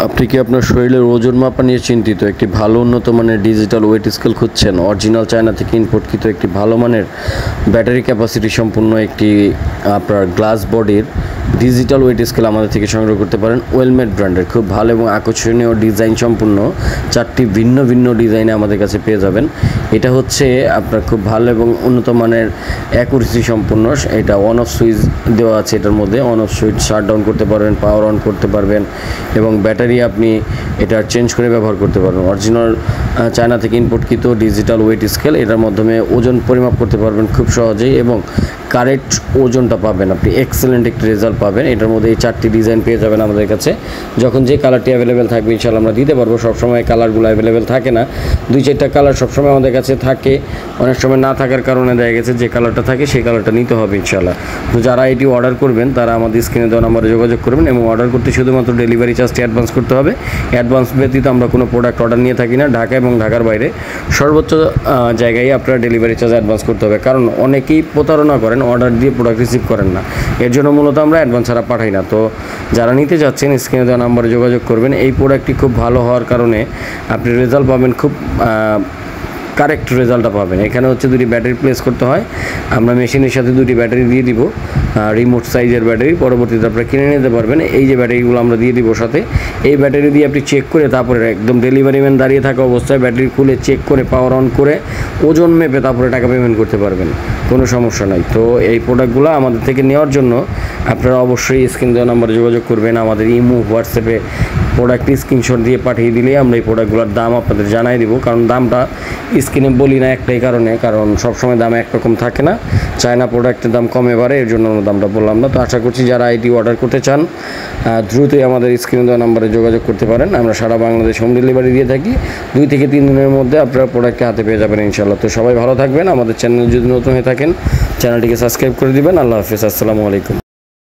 আপনি কি আপনার শরীরের ওজন মাপা নিয়ে চিন্তিত? একটি ভালো উন্নত মানের ডিজিটাল ওয়েট স্কেল খুঁজছেন? অরিজিনাল চায়না থেকে ইম্পোর্টকৃত একটি ভালো মানের ব্যাটারি ক্যাপাসিটি সম্পূর্ণ একটি আপনার গ্লাস বডির ডিজিটাল ওয়েট স্কেল আমাদের থেকে সংগ্রহ করতে পারেন। ওয়েলমেড ব্র্যান্ডের খুব ভালো এবং আকর্ষণীয় ডিজাইন সম্পূর্ণ 4টি ভিন্ন ভিন্ন ডিজাইনে আমাদের কাছে পেয়ে যাবেন। এটা হচ্ছে আপনার খুব ভালো এবং উন্নত মানের অ্যাকুরেসি সম্পূর্ণ। এটা অন অফ সুইচ দেওয়া আছে, এটার মধ্যে on off switch shut down করতে পারবেন, পাওয়ার অন করতে পারবেন এবং ব্যাটারি আপনি এটা চেঞ্জ করে ব্যবহার করতে পারবেন। অরিজিনাল চায়না থেকে ইম্পোর্টকৃত ডিজিটাল ওয়েট স্কেল, এটার মাধ্যমে ওজন পরিমাপ করতে পারবেন খুব সহজেই এবং কারেক্ট ওজনটা পাবেন। আপনি এক্সেলেন্ট একটি রেজাল্ট পাবেন। এটার মধ্যে এই 4টি ডিজাইন পেয়ে যাবেন আমাদের কাছে। যখন যে কালারটি অ্যাভেলেবেল থাকবে ইনশাআল্লাহ আমরা দিতে পারবো। সবসময় কালারগুলো অ্যাভেলেবেল থাকে না, 2-4টা কালার সবসময় আমাদের কাছে থাকে। অনেক সময় না থাকার কারণে দেখা গেছে যে কালারটা থাকে সেই কালারটা নিতে হবে ইনশাআল্লাহ। তো যারা এটি অর্ডার করবেন তারা আমাদের স্ক্রিনে দেওয়া নম্বরে যোগাযোগ করবেন এবং অর্ডার করতে শুধুমাত্র ডেলিভারি চার্জটি অ্যাডভান্স করতে হবে। অ্যাডভান্স ব্যতীত আমরা কোনো প্রোডাক্ট অর্ডার নিয়ে থাকি না। ঢাকা এবং ঢাকার বাইরে সর্বোচ্চ জায়গায় আপনারা ডেলিভারি চার্জ অ্যাডভান্স করতে হবে, কারণ অনেকেই প্রতারণা করেন, অর্ডার দিয়ে প্রোডাক্ট রিসিভ করেন না। এর জন্য মূলত আমরা অ্যাডভান্স ছাড়া পাঠাই না। তো যারা নিতে যাচ্ছেন স্ক্রিনে দেওয়া নম্বরে যোগাযোগ করবেন। এই প্রোডাক্টটি খুব ভালো হওয়ার কারণে আপনি রেজাল্ট পাবেন, খুব কারেক্ট রেজাল্টটা পাবেন। এখানে হচ্ছে 2টি ব্যাটারি প্লেস করতে হয়। আমরা মেশিনের সাথে 2টি ব্যাটারি দিয়ে দিব, রিমোট সাইজের ব্যাটারি। পরবর্তীতে আপনারা কিনে নিতে পারবেন। এই যে ব্যাটারিগুলো আমরা দিয়ে দিব সাথে, এই ব্যাটারি দিয়ে আপনি চেক করে তারপরে একদম ডেলিভারি ম্যান দাঁড়িয়ে থাকা অবস্থায় ব্যাটারি খুলে চেক করে পাওয়ার অন করে ওজন মেপে তারপরে টাকা পেমেন্ট করতে পারবেন, কোনো সমস্যা নাই। তো এই প্রোডাক্টগুলো আমাদের থেকে নেওয়ার জন্য আপনারা অবশ্যই স্ক্রিন দেওয়া নাম্বারে যোগাযোগ করবেন। আমাদের ইমো, হোয়াটসঅ্যাপে প্রোডাক্ট স্ক্রিনশট দিয়ে পাঠিয়ে দিলে আমরা এই প্রোডাক্টগুলোর দাম আপনাদের জানাই দেবো। কারণ দামটা স্ক্রিনে বলি না একটাই কারণে, কারণ সবসময় দাম একরকম থাকে না। চায়না প্রোডাক্টের দাম কমে বাড়ে, এর জন্য দামটা বললাম না। তো আশা করছি যারা এটি অর্ডার করতে চান দ্রুতই আমাদের স্ক্রিনে দেওয়া নাম্বারে যোগাযোগ করতে পারেন। আমরা সারা বাংলাদেশ হোম ডেলিভারি দিয়ে থাকি। 2 থেকে 3 দিনের মধ্যে আপনারা প্রোডাক্টকে হাতে পেয়ে যাবেন ইনশাআল্লাহ। তো সবাই ভালো থাকবেন। আমাদের চ্যানেল যদি নতুন হয়ে থাকেন চ্যানেলটিকে সাবস্ক্রাইব করে দিবেন। আল্লাহ হাফেজ, আসসালামু আলাইকুম।